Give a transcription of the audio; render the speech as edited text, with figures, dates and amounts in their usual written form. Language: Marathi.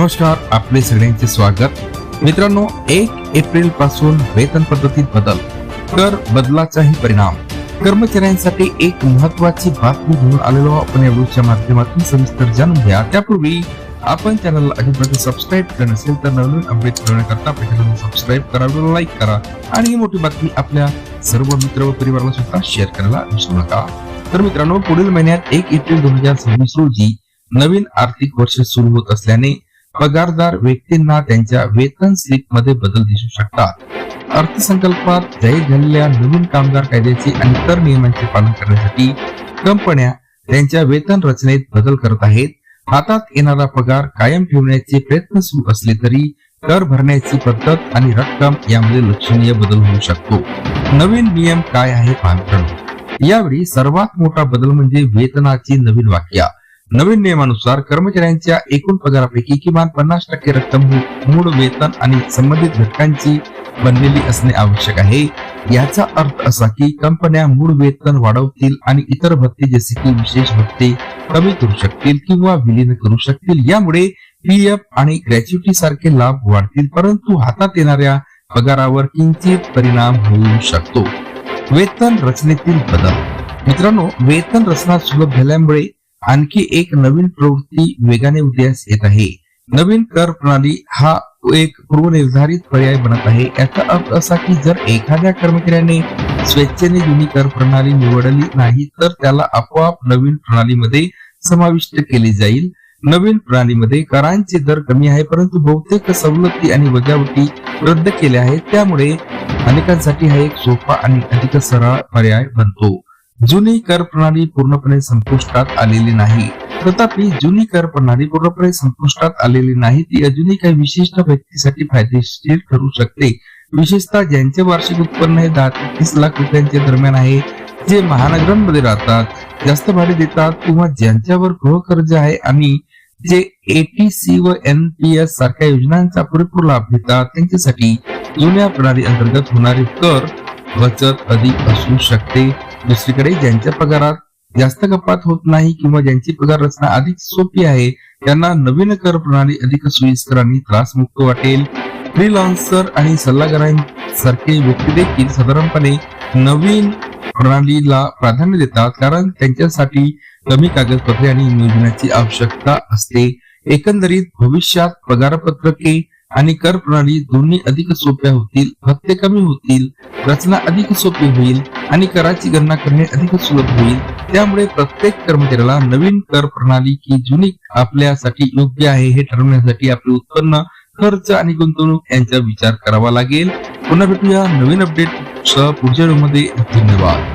नमस्कार, आपले सगळ्यांचे स्वागत. मित्रांनो, 1 एप्रिल पासून वेतन पद्धतीत बदल, कर बदलाचाही परिणाम. कर्मचाऱ्यांसाठी एक महत्वाची बातमी घेऊन आलेलो आपण या व्हिडिओच्या माध्यमातून सविस्तर जाणून घ्या. त्यापूर्वी आपण चॅनलला अजूनपर्यंत सबस्क्राईब केलं नसेल तर नवीन अपडेट मिळवण्याकरता आपल्या चॅनलला सबस्क्राईब करा, लाईक करा आणि ही मोठी बातमी आपल्या सर्व मित्र व परिवाराला सुद्धा शेअर करायला विसरू नका. तर मित्रांनो, पुढील महिन्यात 1 एप्रिल 2026 रोजी नवीन आर्थिक वर्ष सुरू होत असल्याने पगारदार व्यक्तींना त्यांच्या वेतन स्लिप मध्ये बदल दिसू शकतात. अर्थसंकल्पात जाहीर झालेल्या नवीन कामगार कायद्याचे आणि कर नियमांचे पालन करण्यासाठी कंपन्या त्यांच्या वेतन रचनेत बदल करत आहेत. हातात येणारा पगार कायम ठेवण्याचे प्रयत्न सुरू असले तरी कर भरण्याची पद्धत आणि रक्कम यामध्ये लक्षणीय बदल होऊ शकतो. नवीन नियम काय आहे पाहतो. यावेळी सर्वात मोठा बदल म्हणजे वेतनाची नवीन व्याख्या. नवीन नियमानुसार कर्मचाऱ्यांच्या एकूण पगारापैकी किमान 50% रक्कम मूळ वेतन आणि संबंधित घटकांची बनलेली असणे आवश्यक आहे. याचा अर्थ असा की कंपन्या मूळ वेतन वाढवतील आणि इतर भत्ते जसे की विशेष भत्ते कमी करू शकतील किंवा विलीन करू शकतील. यामुळे पीएफ आणि ग्रॅच्युटी सारखे लाभ वाढतील, परंतु हातात येणाऱ्या पगारावर किंचित परिणाम होऊ शकतो. वेतन रचनेतील बदल. मित्रांनो, वेतन रचना सुलभ झाल्यामुळे आणखी एक नवीन प्रवृत्ती वेगाने उदयास येत आहे. नवीन कर प्रणाली हा एक पूर्वनिर्धारित पर्याय बनत आहे. याचा अर्थ असा की जर एखाद्या कर्मचाऱ्याने स्वेच्छेने जुनी कर प्रणाली निवडली नाही तर त्याला आपोआप नवीन प्रणालीमध्ये समाविष्ट केले जाईल. नवीन प्रणालीमध्ये करांचे दर कमी आहे, परंतु बहुतेक सवलती आणि वजावटी रद्द केल्या आहेत. त्यामुळे अनेकांसाठी हा एक सोपा आणि अधिक सरळ पर्याय बनतो. जुनी कर प्रणाली पूर्णपणे संपुष्टात आलेली नाही. तथापि जुनी कर प्रणाली पूर्णपणे संपुष्टात आलेली नाही. ती अजूनही काही विशिष्ट व्यक्तीसाठी फायदेशीर ठरू शकते, विशेषतः ज्यांचे वार्षिक उत्पन्न हे 10 ते 30 लाख रुपयांच्या दरम्यान आहे, जे महानगरांमध्ये राहतात, जास्त भाडे देतात किंवा ज्यांच्यावर गृहकर्ज आहे आणि जे एटीसी व एनपीएस सारख्या योजनांचा पुरेपूर लाभ घेतात. त्यांच्यासाठी जुन्या प्रणाली अंतर्गत होणारे कर बचत अधिक असू शकते. दुसरीकडे ज्यांच्या पगारात जास्त कपात होत नाही किंवा ज्यांची पगार रचना अधिक सोपी आहे, त्यांना नवीन कर प्रणाली अधिक सोयीस्कर आणि त्रासमुक्त वाटेल. फ्रीलान्सर आणि सल्लागारांसारखे व्यक्ती देखील साधारणपणे नवीन प्रणालीला प्राधान्य देतात, कारण त्यांच्यासाठी कमी कागदपत्रे आणि नियोजनाची आवश्यकता असते. एकंदरीत भविष्यात पगारपत्रके आणि कर प्रणाली दोन्ही अधिक सोप्या होतील, भत्ते कमी होतील, रचना अधिक सोपी होईल आणि कराची गणना करणे अधिक सुलभ होईल. त्यामुळे प्रत्येक कर्मचाऱ्याला नवीन कर प्रणाली की जुनी आपल्यासाठी योग्य आहे हे ठरवण्यासाठी आपले उत्पन्न, खर्च आणि गुंतवणूक यांचा विचार करावा लागेल. पुन्हा भेटूया नवीन अपडेट पुढच्या व्हिडिओमध्ये. धन्यवाद.